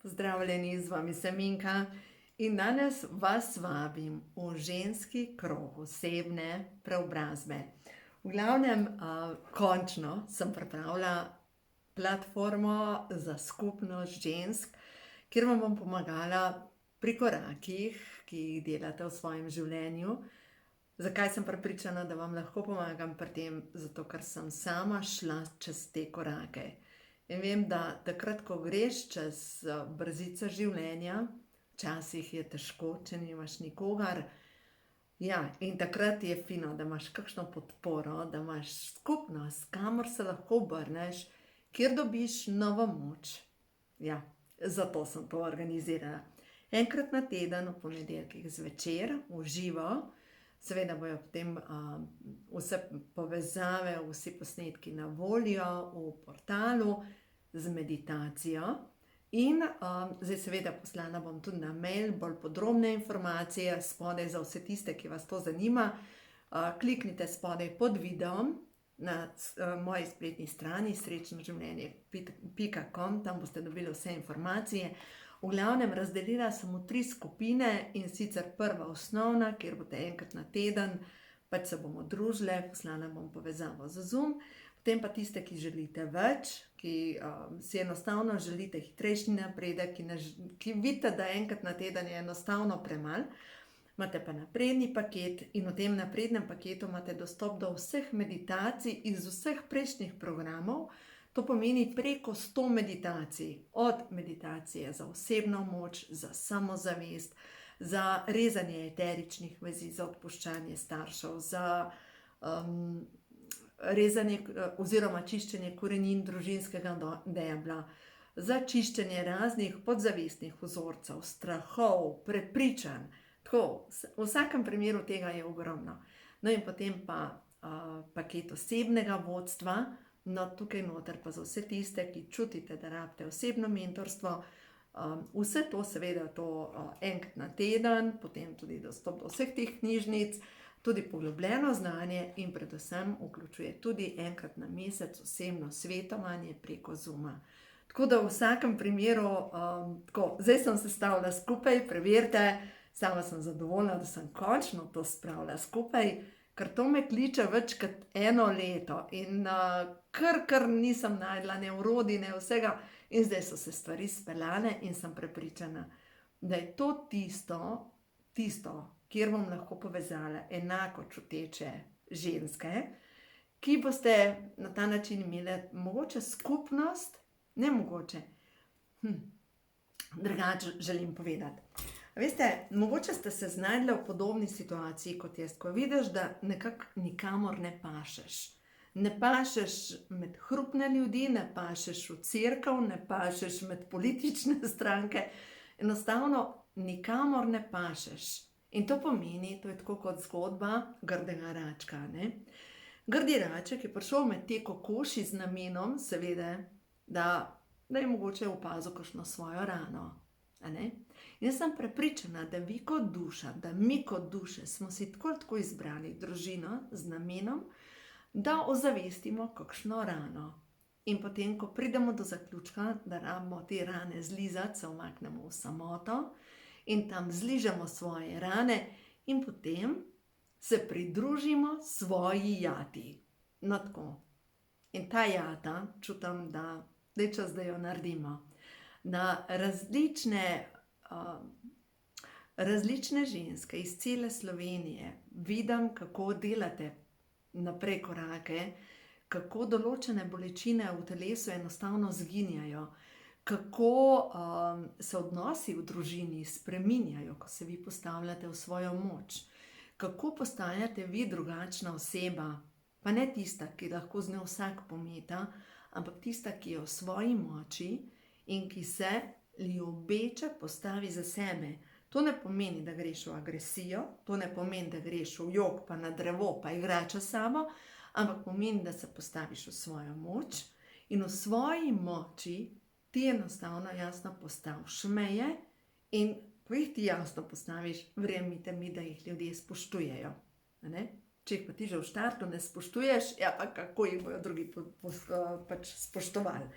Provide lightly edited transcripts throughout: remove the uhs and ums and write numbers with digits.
Pozdravljeni, z vami sem Minka in danes vas vabim v ženski krog osebne preobrazbe. V glavnem, končno sem pripravila platformo za skupnost žensk, kjer vam bom pomagala pri korakih, ki jih delate v svojem življenju. Zakaj sem prepričana, da vam lahko pomagam pri tem? Zato, ker sem sama šla čez te korake. In vem, da takrat, ko greš čez brzico življenja, včasih je težko, če nimaš nikogar. Ja, in takrat je fino, da imaš kakšno podporo, da imaš skupnost, kamor se lahko obrneš, kjer dobiš novo moč. Ja, zato sem to organizirala. Enkrat na teden, v ponedeljkih zvečer, v živo. Seveda bojo potem vse povezave, vsi posnetki na voljo v portalu z meditacijo. In zdaj seveda poslana bom tudi na mail bolj podrobne informacije spodaj za vse tiste, ki vas to zanima. Kliknite spodaj pod videom na moji spletni strani srečnoživljenje.com, tam boste dobili vse informacije. V glavnem, razdelila sem v 3 skupine, in sicer prva osnovna, kjer boste enkrat na teden, pač se bomo družile, poslana bom povezavo za Zoom. Potem pa tiste, ki želite več, ki si enostavno želite hitrejši napredek, ki vidite, da enkrat na teden je enostavno premalo, imate pa napredni paket in v tem naprednem paketu imate dostop do vseh meditacij iz vseh prejšnjih programov. To pomeni preko 100 meditacij, od meditacije za osebno moč, za samozavest, za rezanje eteričnih vezi, za odpuščanje staršev, za rezanje oziroma čiščenje korenin družinskega debla, za čiščenje raznih podzavestnih vzorcev, strahov, prepričanj. Tako, v vsakem primeru tega je ogromno. No in potem pa paket osebnega vodstva. No, tukaj noter pa za vse tiste, ki čutite, da rabite osebno mentorstvo. Vse to seveda enkrat na teden, potem tudi dostop do vseh teh knjižnic, tudi poglobljeno znanje in predvsem vključuje tudi enkrat na mesec osebno svetovanje preko Zooma. Tako da v vsakem primeru, zdaj sem se stavila skupaj, preverite, sama sem zadovoljna, da sem končno to spravila skupaj, ker to me kliče več kot 1 leto in kar nisem najdla ne orodij, ne vsega, in zdaj so se stvari speljale in sem prepričana, da je to tisto, kjer bom lahko povezala enako čuteče ženske, ki boste na ta način imeli mogoče skupnost, ne mogoče, drugače želim povedati. Veste, mogoče ste se znajdli v podobni situaciji kot jaz, ko vidiš, da nekako nikamor ne pašeš. Ne pašeš med hrupne ljudi, ne pašeš v cerkev, ne pašeš med politične stranke. Enostavno nikamor ne pašeš. In to pomeni, to je tako kot zgodba grdega račka, ne? Grdi raček je prišel med te kokoši z namenom, seveda, da je mogoče opazil kakšno svojo rano. Jaz sem prepričana, da vi kot duša, da mi kot duše smo si tako izbrali družino z namenom, da ozavestimo kakšno rano. In potem, ko pridemo do zaključka, da rabimo te rane zlizati, se umaknemo v samoto in tam zližemo svoje rane in potem se pridružimo svoji jati. No, tako. In ta jata, čutim, da je čas, da jo naredimo. Na različne ženske iz cele Slovenije vidim, kako delate naprej korake, kako določene bolečine v telesu enostavno zginjajo, kako se odnosi v družini spreminjajo, ko se vi postavljate v svojo moč, kako postajate vi drugačna oseba, pa ne tista, ki lahko z njo vsak pometa, ampak tista, ki je v svoji moči in ki se ljubeče postavi za sebe. To ne pomeni, da greš v agresijo, to ne pomeni, da greš v jok pa na drevo pa igrača samo, ampak pomeni, da se postaviš v svojo moč in v svoji moči ti enostavno jasno postaviš meje in ko jih ti jasno postaviš, verjemite mi, da jih ljudje spoštujejo. Če jih pa ti že v štartu ne spoštuješ, ja pa kako jih bojo drugi pač spoštovali.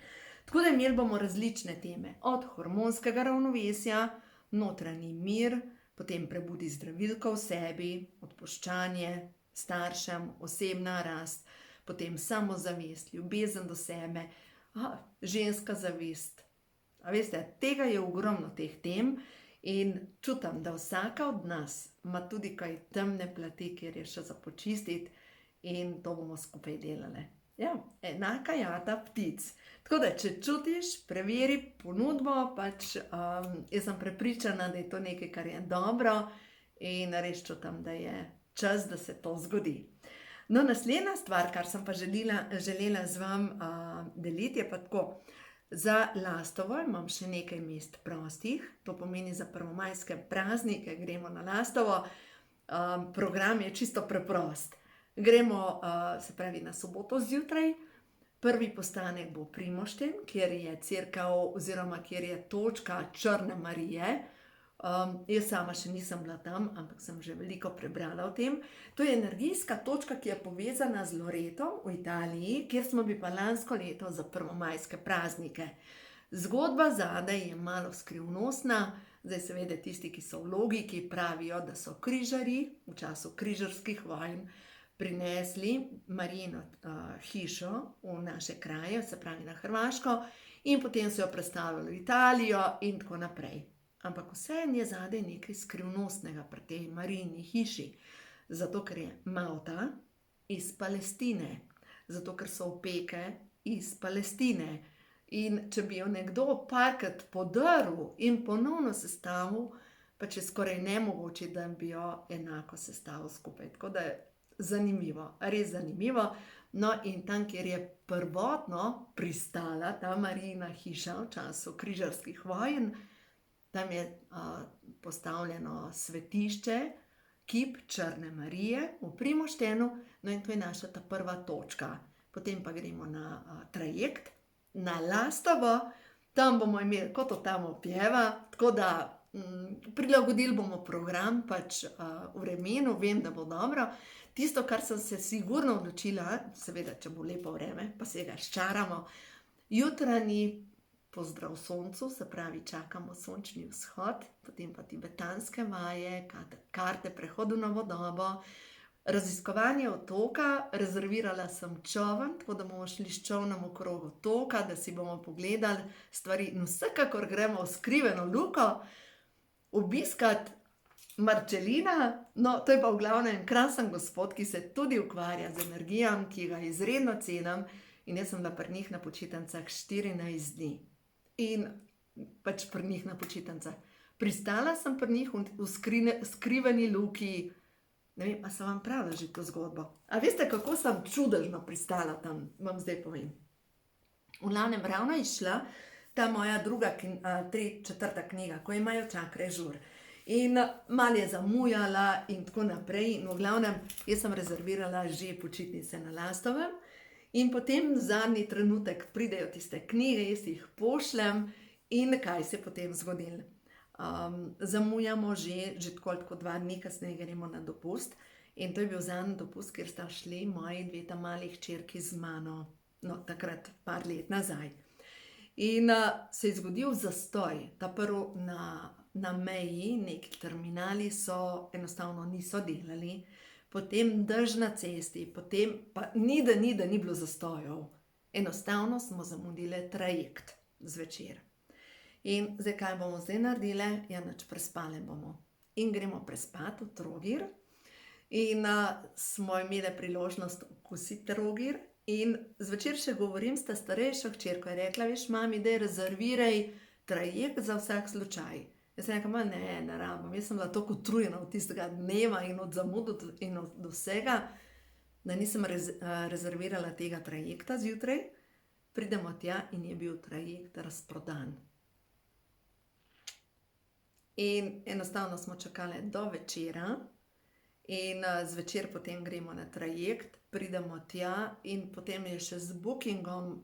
Tako da imeli bomo različne teme, od hormonskega ravnovesja, notranji mir, potem prebudi zdravilko v sebi, odpuščanje staršem, osebna rast, potem samozavest, ljubezen do sebe, ženska zavest. A veste, tega je ogromno teh tem in čutim, da vsaka od nas ima tudi kaj temne plati, kjer je še za počistiti in to bomo skupaj delali. Ja, enaka jata ptic. Tako da, če čutiš, preveri ponudbo, jaz sem prepričana, da je to nekaj, kar je dobro in res čutim, da je čas, da se to zgodi. No, naslednja stvar, kar sem pa želela z vami deliti, je pa tako. Za Lastovo imam še nekaj mest prostih, to pomeni za prvomajske praznike, gremo na Lastovo. Program je čisto preprost. Gremo, se pravi, na soboto zjutraj. Prvi postanek bo Primošten, kjer je cerkev oziroma kjer je točka Črne Marije. Jaz sama še nisem bila tam, ampak sem že veliko prebrala o tem. To je energijska točka, ki je povezana z Loretom v Italiji, kjer smo bili pa lansko leto za prvomajske praznike. Zgodba zadaj je malo skrivnostna, zdaj seveda tisti, ki so v logiki, pravijo, da so križarji v času križarskih vojn prinesli Marijino hišo v naše kraje, se pravi na Hrvaško, in potem so jo prestavili v Italijo in tako naprej. Ampak vseeno je zadaj nekaj skrivnostnega pri tej Marijini hiši, zato ker je Malta iz Palestine, zato ker so opeke iz Palestine. In če bi jo nekdo parkrat podrl in ponovno sestavil, pač je skoraj nemogoče, da bi jo enako sestavil skupaj. Tako da je zanimivo, res zanimivo. No, in tam, kjer je prvotno pristala ta Marijina hiša v času križarskih vojn, tam je postavljeno svetišče, kip Črne Marije v Primoštenu, no in to je naša ta prva točka. Potem pa gremo na trajekt, na Lastovo, tam bomo imeli, kot to tam opjeva, tako da prilagodili bomo program pač vremenu, vem, da bo dobro. Tisto, kar sem se sigurno odločila, seveda, če bo lepo vreme, pa se ga ščaramo, jutranji pozdrav soncu, se pravi, čakamo sončni vzhod, potem pa tibetanske vaje, karte prehodu na novodobo, raziskovanje otoka, rezervirala sem čoln, tako da bomo šli s čolnom okrog otoka, da si bomo pogledali stvari in vsekakor gremo v skriveno luko, obiskati Marčelina, no, to je pa v glavnem krasen gospod, ki se tudi ukvarja z energijami, ki ga izredno cenim in jaz sem bila pri njih na počitnicah 14 dni. In pač pri njih na počitnicah. Pristala sem pri njih v skriveni luki, ne vem, a sem vam pravila že to zgodbo. A veste, kako sem čudežno pristala tam, vam zdaj povem. V glavnem ravno je šla ta moja četrta knjiga, ko imajo čakre žur. In malo je zamujala in tako naprej. In v glavnem, jaz sem rezervirala že počitnice na Lastovem. In potem zadnji trenutek pridejo tiste knjige, jaz jih pošljem in kaj se potem zgodilo. Zamujamo že tako 2 dni kasneje gremo na dopust. In to je bil zadnji dopust, kjer sta šli moji 2 ta mali hčerki z mano. No, takrat par let nazaj. In se je zgodil zastoj, ta prvi na meji, neki terminali enostavno niso delali, potem dež na cesti, potem pa ni bilo zastojev. Enostavno smo zamudili trajekt zvečer. In zdaj, kaj bomo zdaj naredili? Ja, nič, prespali bomo. In gremo prespat v Trogir. In smo imeli priložnost okusiti Trogir. In zvečer še govorim s ta starejšo hčerko, je rekla, veš, mami, daj rezerviraj trajekt za vsak slučaj. Jaz sem rekla, ne rabim, jaz sem bila toliko utrujena od tistega dneva in od zamudu in od vsega, da nisem rezervirala tega trajekta zjutraj. Pridemo tja in je bil trajekt razprodan. In enostavno smo čakali do večera in zvečer potem gremo na trajekt, pridemo tja in potem je še z bookingom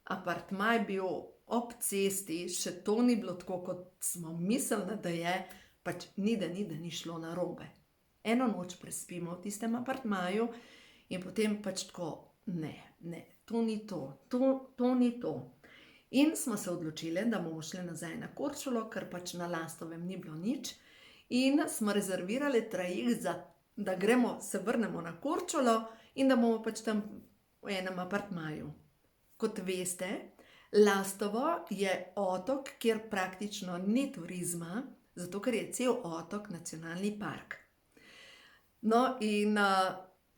apartmaj bil ob cesti, še to ni bilo tako, kot smo mislili, da je, pač ni šlo narobe. Eno noč prespimo v tistem apartmaju in potem pač tako, ne, to ni to, to ni to. In smo se odločili, da bomo šli nazaj na Korčulo, ker pač na Lastovem ni bilo nič. In smo rezervirali trajekt, da se vrnemo na Korčulo in da bomo pač tam v enem apartmaju. Kot veste, Lastovo je otok, kjer praktično ni turizma, zato ker je cel otok nacionalni park. No in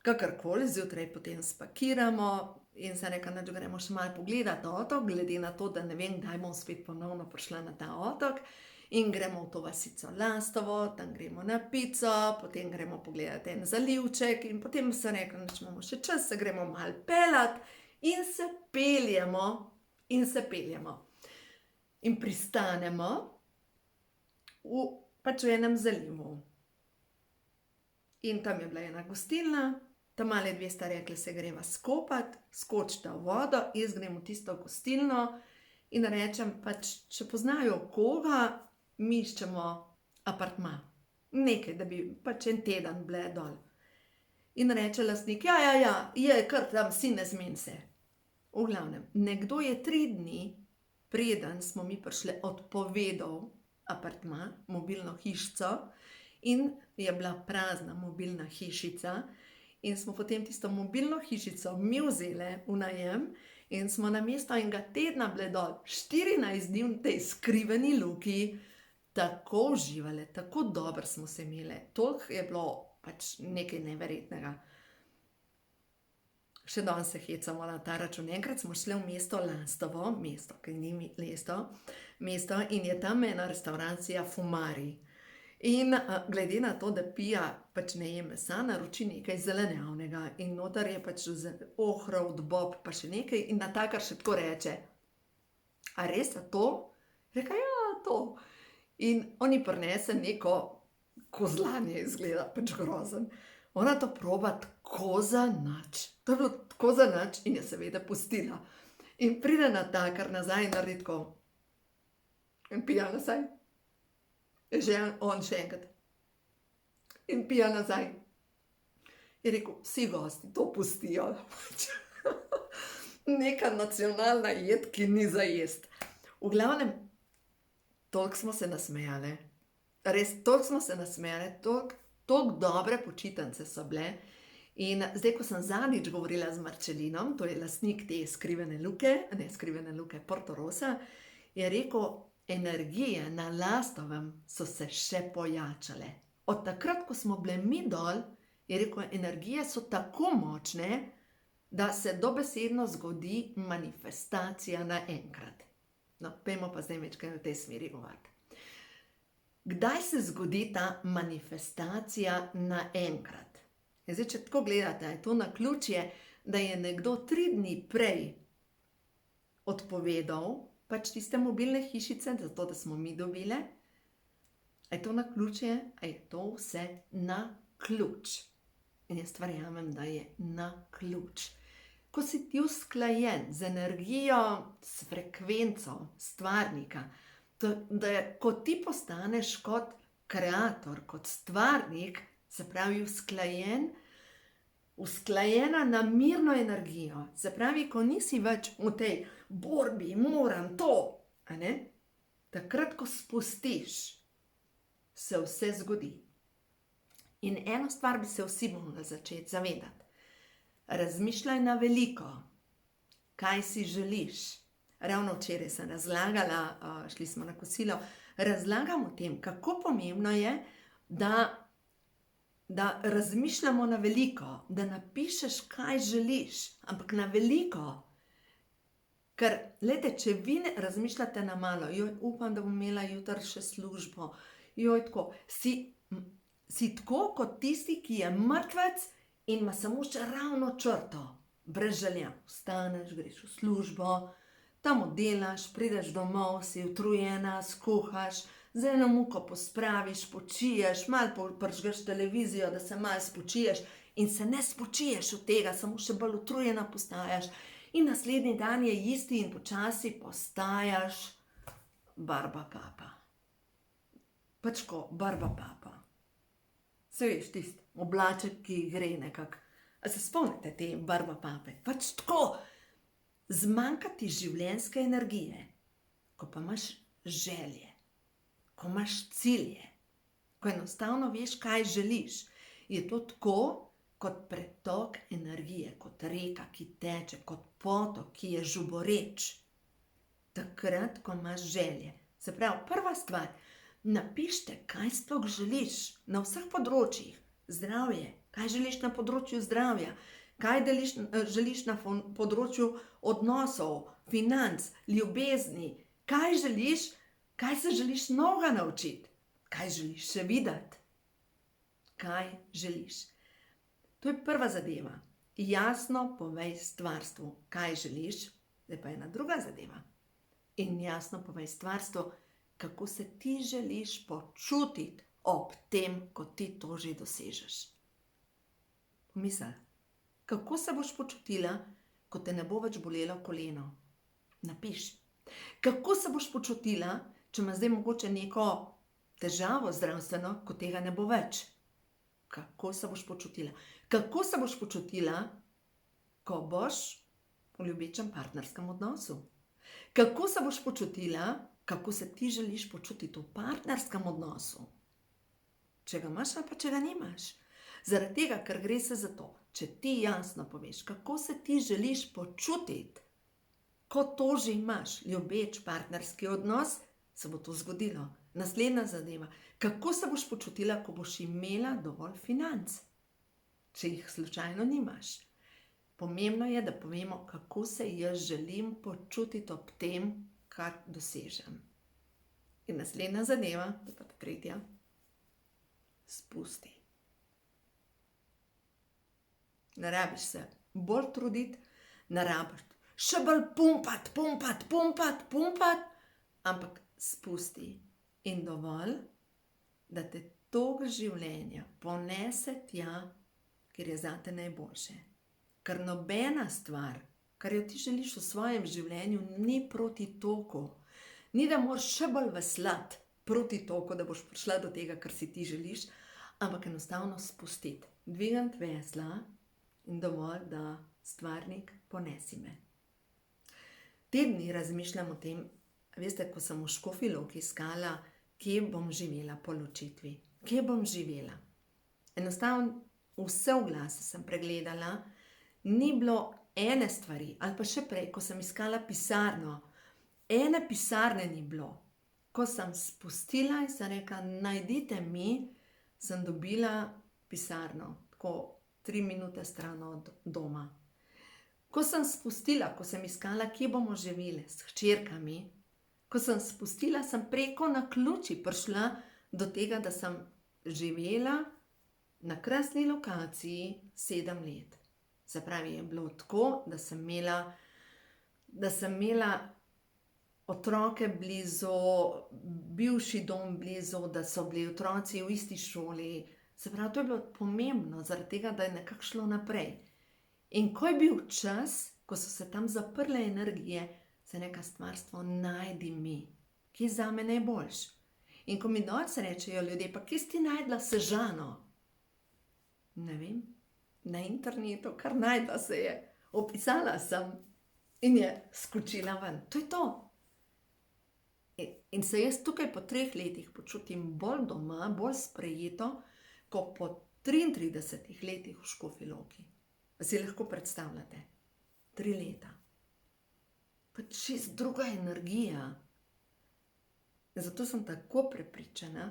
kakorkoli, zjutraj potem spakiramo in se nekaj gremo še malo pogledati otok, glede na to, da ne vem, kdaj bom spet ponovno prišla na ta otok. In gremo v to vasico Lastovo, tam gremo na pico, potem gremo pogledati en zalivček in potem se rekla, da imamo še čas, se gremo malo peljati in se peljemo. In pristanemo pač v enem zalivu. In tam je bila ena gostilna, tam mali dve sta rekli, se greva skopati, skočita v vodo, jaz grem v tisto gostilno in rečem, pač, če poznajo koga, mi iščemo apartma. Nekaj, da bi pač en teden bile dol. In reče lastnik, ja, je kar tam, si ne zmen se. V glavnem, nekdo je 3 dni, preden smo mi prišli, odpovedal apartma, mobilno hišico in je bila prazna mobilna hišica in smo potem tisto mobilno hišico mi vzeli v najem in smo namesto enega tedna bile dol 14 dni v tej skriveni luki, tako uživali, tako dobro smo se imeli, toliko je bilo pač nekaj neverjetnega. Še danes se hecamo na ta račun. Enkrat smo šli v mesto Lastovo, ki ni mesto, in je tam ena restauracija Fumari. In glede na to, da Pija pač ne je mesa, naroči nekaj zelenjavnega in noter je pač ohrovt, bob, pa še nekaj in natakar še tako reče, a res je to? Reka, ja, to. In oni prinese neko kozlanje, izgleda pač grozen. Ona to proba tako za nič. To je bilo tako za nič in je seveda pustila. In pride natakar nazaj in naredi tako. In Pija nazaj. On še enkrat. In Pija nazaj. Je rekel, vsi gosti to pustijo. Neka nacionalna jed, ki ni za jest. V glavnem, toliko smo se nasmejali. Res, toliko smo se nasmejali, toliko dobre počitnice so bile. In zdaj, ko sem zadnjič govorila z Marčelinom, to je lastnik te skrivene luke Portorosa, je rekel, energije na Lastovem so se še pojačale. Od takrat, ko smo bile mi dol, je rekel, energije so tako močne, da se dobesedno zgodi manifestacija naenkrat. No, pojmo pa zdaj večkaj v tej smeri govoriti. Kdaj se zgodi ta manifestacija naenkrat? Zdaj, če tako gledate, je to naključje, da je nekdo 3 dni prej odpovedal pač tiste mobilne hišice, zato da smo mi dobile. A je to naključje? A je to vse naključ? In jaz verjamem, da je naključ. Ko si ti usklajen z energijo, s frekvenco stvarnika, ko ti postaneš kot kreator, kot stvarnik, se pravi usklajena na mirno energijo, se pravi, ko nisi več v tej borbi, moram to, takrat, ko spustiš, se vse zgodi. In eno stvar bi se vsi morali začeti zavedati. Razmišljaj na veliko, kaj si želiš. Ravno včeraj sem razlagala, šli smo na kosilo, razlagam o tem, kako pomembno je, da razmišljamo na veliko, da napišeš, kaj želiš, ampak na veliko. Ker, glejte, če vi ne razmišljate na malo, upam, da bom imela jutri še službo, tako, si tako kot tisti, ki je mrtvec in ima samo še ravno črto, brez želja. Vstaneš, greš v službo, tam oddelaš, prideš domov, si utrujena, skuhaš, z eno muko pospraviš, počiješ, malo pržgeš televizijo, da se malo spočiješ in se ne spočiješ od tega, samo še bolj utrujena postajaš in naslednji dan je isti in počasi postaješ barba papa. Pač ko, barba papa. Se veš, tisti oblaček, ki gre nekako. A se spomnite te barba pape? Pač tako. zmanjka ti življenjske energije, ko pa imaš želje, ko imaš cilje, ko enostavno veš, kaj želiš, je to tako kot pretok energije, kot reka, ki teče, kot potok, ki je žuboreč. Takrat, ko imaš želje. Se pravi, prva stvar, napišite, kaj sploh želiš na vseh področjih. Zdravje, kaj želiš na področju zdravja, kaj želiš na področju odnosov, financ, ljubezni, kaj želiš, kaj se želiš novega naučiti, kaj želiš še videti, kaj želiš. To je prva zadeva. Jasno povej stvarstvu, kaj želiš, zdaj pa ena druga zadeva. In jasno povej stvarstvu, kako se ti želiš počutiti ob tem, ko ti to že dosežeš. Pomisli, kako se boš počutila, ko te ne bo več bolelo koleno? Napiši. Kako se boš počutila, če imaš zdaj mogoče neko težavo zdravstveno, ko tega ne bo več? Kako se boš počutila? Kako se boš počutila, ko boš v ljubečem partnerskem odnosu? Kako se boš počutila, kako se ti želiš počutiti v partnerskem odnosu? Če ga imaš ali pa če ga nimaš. Zaradi tega, ker gre se za to, če ti jasno poveš, kako se ti želiš počutiti, ko to že imaš, ljubeč partnerski odnos, se bo to zgodilo. Naslednja zadeva, kako se boš počutila, ko boš imela dovolj financ, če jih slučajno nimaš. Pomembno je, da povemo, kako se jaz želim počutiti ob tem, kar dosežem. In naslednja zadeva, to pa tretja, spusti. Ne rabiš se bolj truditi, ne rabiš še bolj pumpati, ampak spusti. In dovolj, da te tok življenja ponese tja, kjer je zate najboljše. Ker nobena stvar, kar jo ti želiš v svojem življenju, ni proti toku. Ni, da moraš še bolj veslati proti toku, da boš prišla do tega, kar si ti želiš, ampak enostavno spustiti. Dvigniti vesla in dovolj, da stvarnik ponesi me. Te dni razmišljam o tem, veste, ko sem v Škofji Loki iskala, kje bom živela po ločitvi. Kje bom živela? Enostavno vse oglase sem pregledala, ni bilo ene stvari, ali pa še prej, ko sem iskala pisarno, ene pisarne ni bilo. Ko sem spustila in sem rekla, najdite mi, sem dobila pisarno, tako 3 minute stran od doma. Ko sem spustila, ko sem iskala, kje bomo živeli s hčerkami, ko sem spustila, sem preko naključij prišla do tega, da sem živela na krasni lokaciji 7 let. Se pravi, je bilo tako, da sem imela otroke blizu, bivši dom blizu, da so bili otroci v isti šoli. Se pravi, to je bilo pomembno, zaradi tega, da je nekako šlo naprej. In ko je bil čas, ko so se tam zaprle energije, se neka stvarstvo najdi mi, ki je zame najboljš. In ko mi danes rečejo ljudje, pa kje si ti najdla Sežano? Ne vem, na internetu, kar najdla se je, opisala sem in je skočila ven. To je to. In se jaz tukaj po 3 letih počutim bolj doma, bolj sprejeto, kot po 33 letih v Škofji Loki. Si lahko predstavljate? 3 leta. Pa čisto druga energija. Zato sem tako prepričana,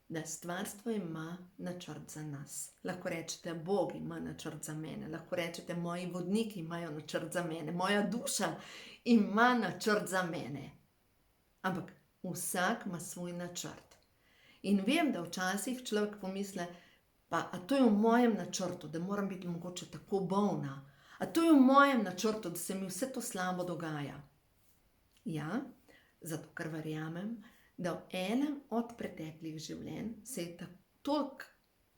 da stvarstvo ima načrt za nas. Lahko rečete, Bog ima načrt za mene, lahko rečete, moji vodniki imajo načrt za mene, moja duša ima načrt za mene. Ampak vsak ima svoj načrt. In vem, da včasih človek pomisle, pa a to je v mojem načrtu, da moram biti mogoče tako bolna, a to je v mojem načrtu, da se mi vse to slabo dogaja. Ja, zato ker verjamem, da v enem od preteklih življenj se je toliko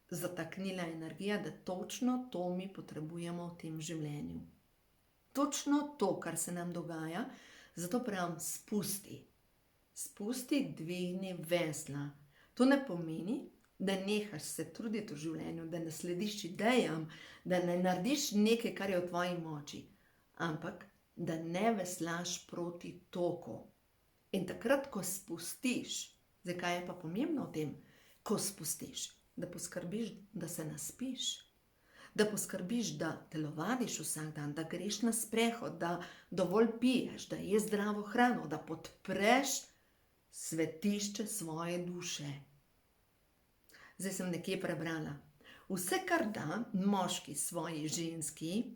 zataknila energija, da točno to mi potrebujemo v tem življenju. Točno to, kar se nam dogaja, zato pravim, spusti. Spusti, dvigni vesla. To ne pomeni, da nehaš se truditi v življenju, da ne slediš idejam, da ne narediš nekaj, kar je v tvoji moči. Ampak da ne veslaš proti toku. In takrat, ko spustiš, zdaj kaj je pa pomembno v tem, ko spustiš, da poskrbiš, da se naspiš, da poskrbiš, da telovadiš vsak dan, da greš na sprehod, da dovolj piješ, da ješ zdravo hrano, da podpreš svetišče svoje duše. Zdaj sem nekje prebrala. Vse, kar da moški svoji ženski,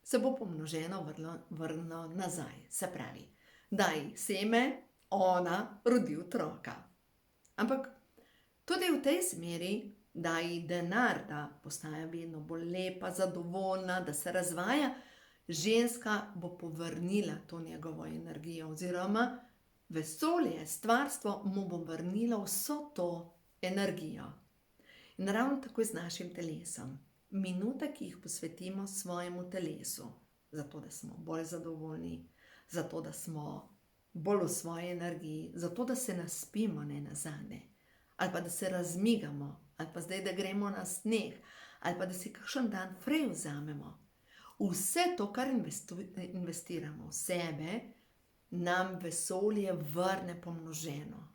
se bo pomnoženo vrnilo nazaj. Se pravi, daj seme, ona rodi otroka. Ampak tudi v tej smeri daj denar, da postaja vedno bolj lepa, zadovoljna, da se razvaja, ženska bo povrnila to njegovo energijo oziroma vesolje, stvarstvo mu bo vrnilo vso to energijo. In ravno tako je z našim telesom. Minute, ki jih posvetimo svojemu telesu, zato da smo bolj zadovoljni, zato da smo bolj v svoji energiji, zato da se naspimo nenazadnje, ali pa da se razmigamo, ali pa zdaj, da gremo na sneg, ali pa da si kakšen dan frej vzamemo. Vse to, kar investiramo v sebe, nam vesolje vrne pomnoženo.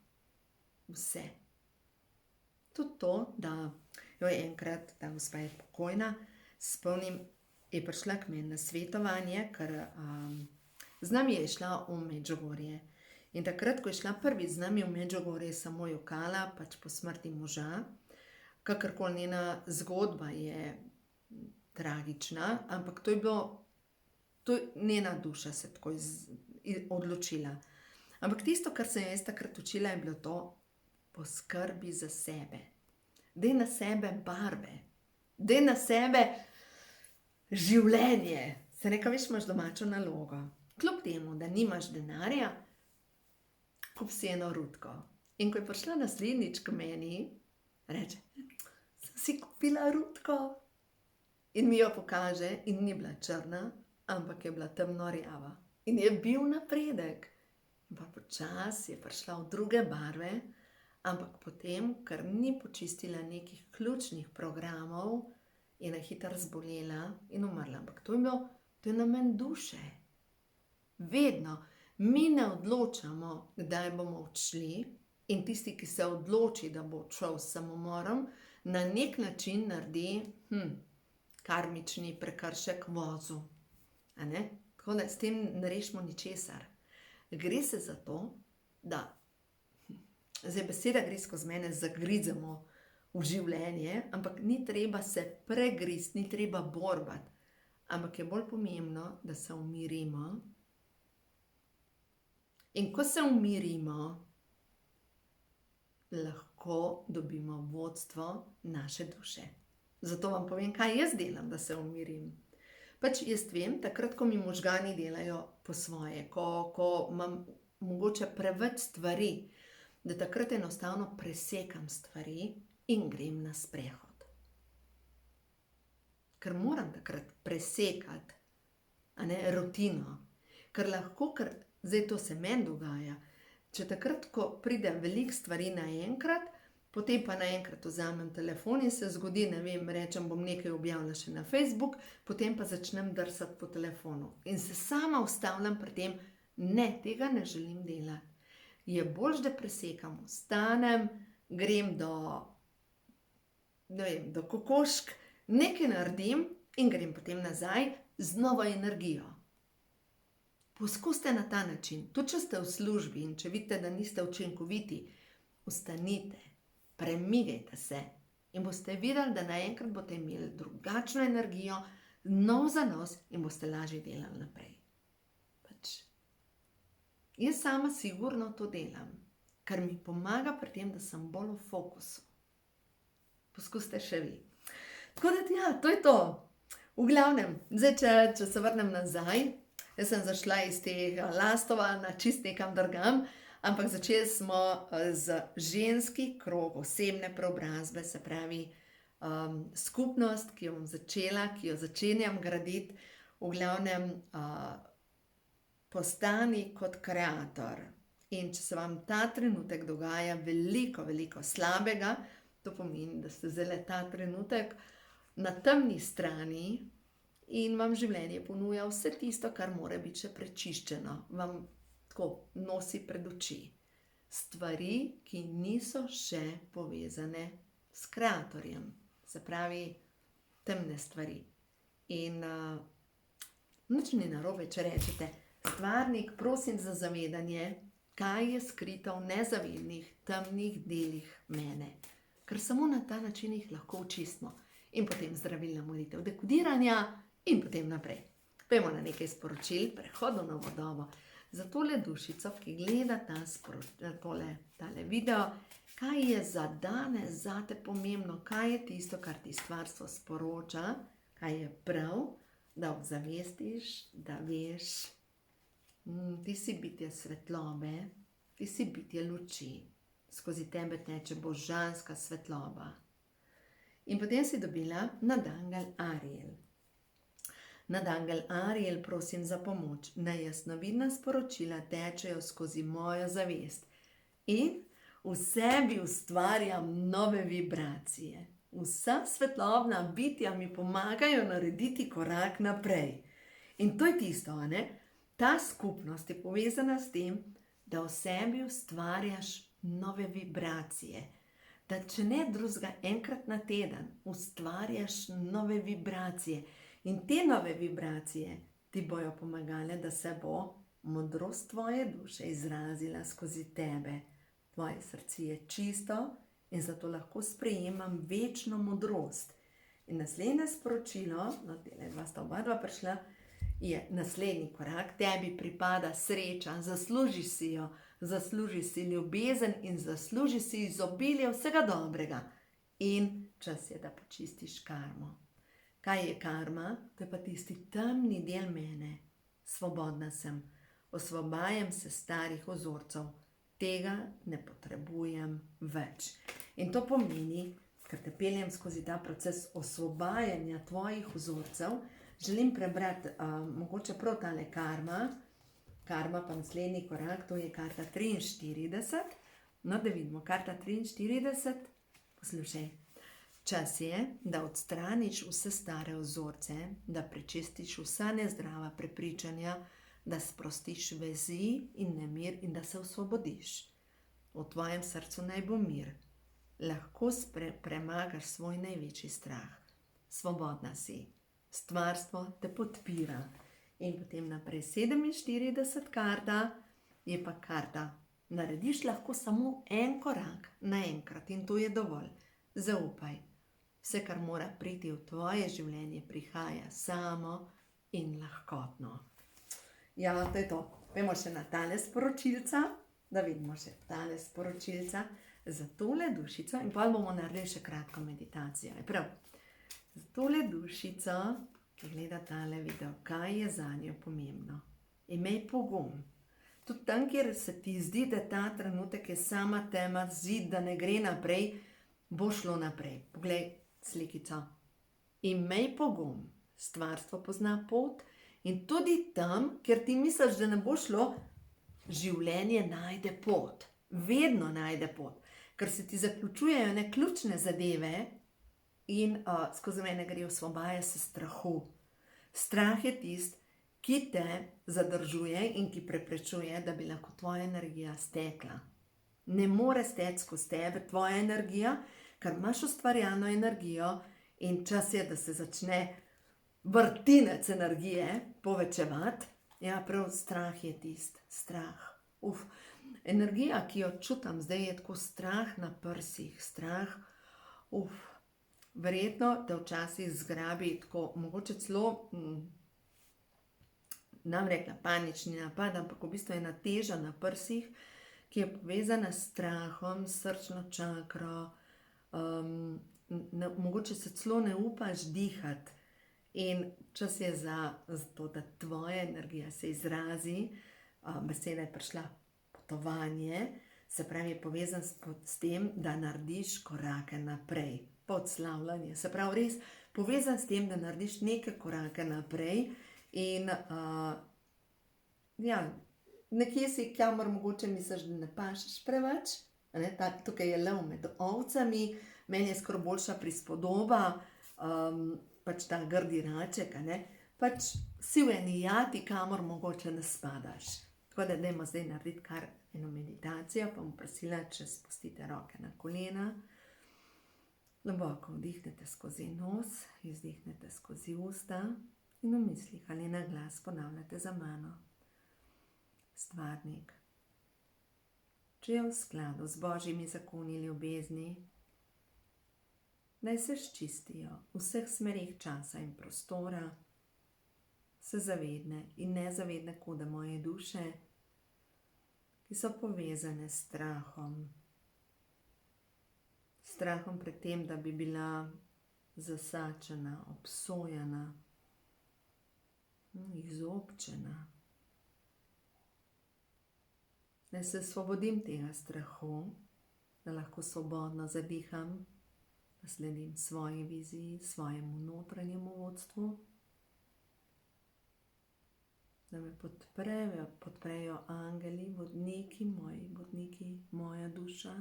Vse. Tudi to, da jo enkrat, ta gospa je pokojna, spomnim, je prišla k meni na svetovanje, ker z nami je šla v Medžugorje. In takrat, ko je šla prvi z nami v Medžugorje, samo jokala, pač po smrti moža, kakorkoli njena zgodba je tragična, ampak to je bilo, njena duša se tako odločila. Ampak tisto, kar sem jaz takrat učila, je bilo to, poskrbi za sebe. Daj na sebe barve. Daj na sebe življenje. Se nekaj, veš, imaš domačo nalogo. Kljub temu, da nimaš denarja, kup si eno rutko. In ko je prišla naslednjič k meni, reče, sem si kupila rutko. In mi jo pokaže in ni bila črna, ampak je bila temno rjava. In je bil napredek. In pa počasi je prišla v druge barve, ampak potem, ker ni počistila nekih ključnih programov, je na hitro zbolela in umrla. Ampak to je namen duše. Vedno mi ne odločamo, kdaj bomo odšli, in tisti, ki se odloči, da bo odšel s samomorom, na nek način naredi karmični prekršek vozu. Tako da s tem ne rešimo ničesar. Gre se za to, da zdaj beseda gre skozi mene, zagrizemo v življenje, ampak ni treba se pregristi, ni treba borbati. Ampak je bolj pomembno, da se umirimo. In ko se umirimo, lahko dobimo vodstvo naše duše. Zato vam povem, kaj jaz delam, da se umirim. Pač jaz vem, takrat, ko mi možgani delajo po svoje, ko imam mogoče preveč stvari, da takrat enostavno presekam stvari in grem na sprehod. Ker moram takrat presekati, rutino. Ker lahko, zdaj to se meni dogaja, če takrat, ko pride veliko stvari naenkrat, potem pa naenkrat vzamem telefon in se zgodi, ne vem, rečem, bom nekaj objavila še na Facebook, potem pa začnem drsati po telefonu. In se sama ustavljam pri tem, ne, tega ne želim delati. Je boljš, da presekam, vstanem, grem do kokošk, nekaj naredim in grem potem nazaj z novo energijo. Poskusite na ta način, tudi če ste v službi in če vidite, da niste učinkoviti, vstanite, premigajte se in boste videli, da naenkrat boste imeli drugačno energijo, nov zanos in boste lažje delali naprej. Jaz sama sigurno to delam, kar mi pomaga pri tem, da sem bolj v fokusu. Poskusite še vi. Tako da, ja, to je to. V glavnem, zdaj, če se vrnem nazaj, jaz sem zašla iz tega Lastova na čist nekam drugam, ampak začeli smo z ženski krog osebne preobrazbe, se pravi skupnost, ki jo bom začela, ki jo začenjam graditi, v glavnem postani kot kreator. In če se vam ta trenutek dogaja veliko, veliko slabega, to pomeni, da ste zdaj ta trenutek na temni strani in vam življenje ponuja vse tisto, kar mora biti še prečiščeno, vam tako nosi pred oči. Stvari, ki niso še povezane s kreatorjem, se pravi temne stvari. In nič ni narobe, če rečete, stvarnik, prosim za zavedanje, kaj je skrito v nezavednih, temnih delih mene. Ker samo na ta način jih lahko očistimo. In potem zdravilna molitev dekodiranja in potem naprej. Pojmo na nekaj sporočil, prehod v novo dobo. Za tole dušico, ki gleda tale video, kaj je za danes zate pomembno, kaj je tisto, kar ti stvarstvo sporoča, kaj je prav, da obzavestiš, da veš, ti si bitje svetlobe, ti si bitje luči, skozi tebe teče božanska svetloba. In potem si dobila nadangel Ariel. Nadangel Ariel, prosim za pomoč, naj jasnovidna sporočila tečejo skozi mojo zavest in v sebi ustvarjam nove vibracije. Vsa svetlobna bitja mi pomagajo narediti korak naprej. In to je tisto, ne? Ta skupnost je povezana s tem, da v sebi ustvarjaš nove vibracije. Da če ne drugega enkrat na teden ustvarjaš nove vibracije. In te nove vibracije ti bojo pomagale, da se bo modrost tvoje duše izrazila skozi tebe. Tvoje srce je čisto in zato lahko sprejemam večno modrost. In naslednje sporočilo, no tele dva sta oba prišla, je naslednji korak, tebi pripada sreča, zaslužiš si jo, zaslužiš si ljubezen in zaslužiš si izobilje vsega dobrega. In čas je, da počistiš karmo. Kaj je karma? To je pa tisti temni del mene. Svobodna sem. Osvobajam se starih vzorcev. Tega ne potrebujem več. In to pomeni, ker te peljem skozi ta proces osvobajanja tvojih vzorcev, želim prebrati mogoče prav tale karma. Karma pa naslednji korak, to je karta 43. No, da vidimo, karta 43. Poslušaj. Čas je, da odstraniš vse stare vzorce, da prečistiš vsa nezdrava prepričanja, da sprostiš vezi in nemir in da se osvobodiš. V tvojem srcu naj bo mir. Lahko premagaš svoj največji strah. Svobodna si. Stvarstvo te podpira. In potem naprej 47 karta je pa karta. Narediš lahko samo en korak naenkrat in to je dovolj. Zaupaj. Vse, kar mora priti v tvoje življenje, prihaja samo in lahkotno. Ja, to je to. Pojmo še na tale sporočilca, da vidimo še tale sporočilca za tole dušico in pa bomo naredili še kratko meditacijo. Je prav? Za tole dušico, ki gleda tale video, kaj je za njo pomembno. Imej pogum. Tudi tam, kjer se ti zdi, da ta trenutek je sama tema, zid, da ne gre naprej, bo šlo naprej. Poglej slikico. Imej pogum. Stvarstvo pozna pot in tudi tam, kjer ti misliš, da ne bo šlo, življenje najde pot. Vedno najde pot. Ker se ti zaključujejo ne ključne zadeve in skozi mene gre osvobaja se strahu. Strah je tist, ki te zadržuje in ki preprečuje, da bi lahko tvoja energija stekla. Ne more steči skozi tebe tvoja energija, ker imaš ustvarjano energijo in čas je, da se začne vrtinec energije povečevati. Ja, prav strah je tist, strah. Energija, ki jo čutim zdaj, je tako strah na prsih, strah. Verjetno te včasih zgrabi tako, mogoče celo, nam rekla panični napad, ampak v bistvu je ena teža na prsih, ki je povezana s strahom, srčno čakro, mogoče se celo ne upaš dihati in čas je za to, da tvoja energija se izrazi. Beseda je prišla potovanje, se pravi je povezan s tem, da narediš korake naprej, podslavljanje, se pravi res povezan s tem, da narediš neke korake naprej in ja, nekje si, kamor mogoče misliš, da ne pašeš preveč. Tukaj je lov med ovcami, meni je skoraj boljša prispodoba, pač ta grdi raček, pač si v eni jati, kamor mogoče ne spadaš. Tako da dajmo zdaj narediti kar eno meditacijo, pa bom prosila, če spustite roke na kolena. Globoko vdihnete skozi nos, izdihnete skozi usta in v mislih ali na glas ponavljate za mano. Stvarnik, če je v skladu z božjimi zakoni ljubezni, naj se ščistijo v vseh smerih časa in prostora, vse zavedne in nezavedne kode moje duše, ki so povezane s strahom. Strahom pred tem, da bi bila zasačena, obsojena, izobčena. Naj se osvobodim tega strahu, da lahko svobodno zadiham, da sledim svoji viziji, svojemu notranjemu vodstvu, da me podprejo angeli, vodniki, moji vodniki, moja duša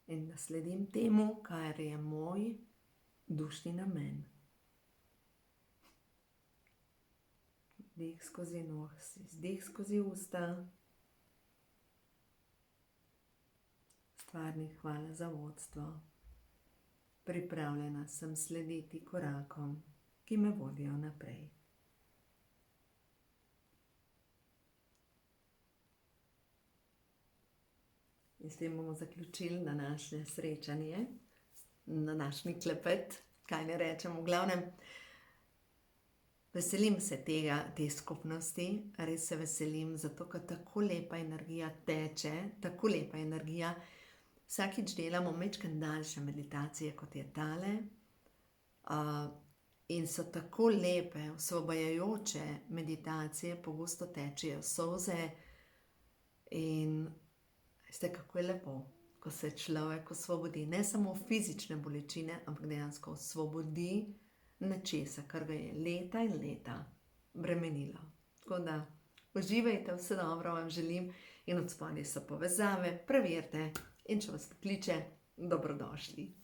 in da sledim temu, kar je moj dušni namen. Dih skozi nos, izdih skozi usta. Stvarnik, hvala za vodstvo. Pripravljena sem slediti korakom, ki me vodijo naprej. In s tem bomo zaključili današnje srečanje, današnji klepet, kaj ne rečem, v glavnem. Veselim se te skupnosti, res se veselim, zato ker tako lepa energija teče, tako lepa energija. Vsakič delamo majčkeno daljše meditacije, kot je tale, in so tako lepe, osvobajajoče meditacije, pogosto tečejo solze in veste, kako je lepo, ko se človek osvobodi, ne samo fizične bolečine, ampak dejansko osvobodi nečesa, kar ga je leta in leta bremenilo. Tako da uživajte, vse dobro vam želim in od spodaj so povezave, preverite in če vas pokliče, dobrodošli.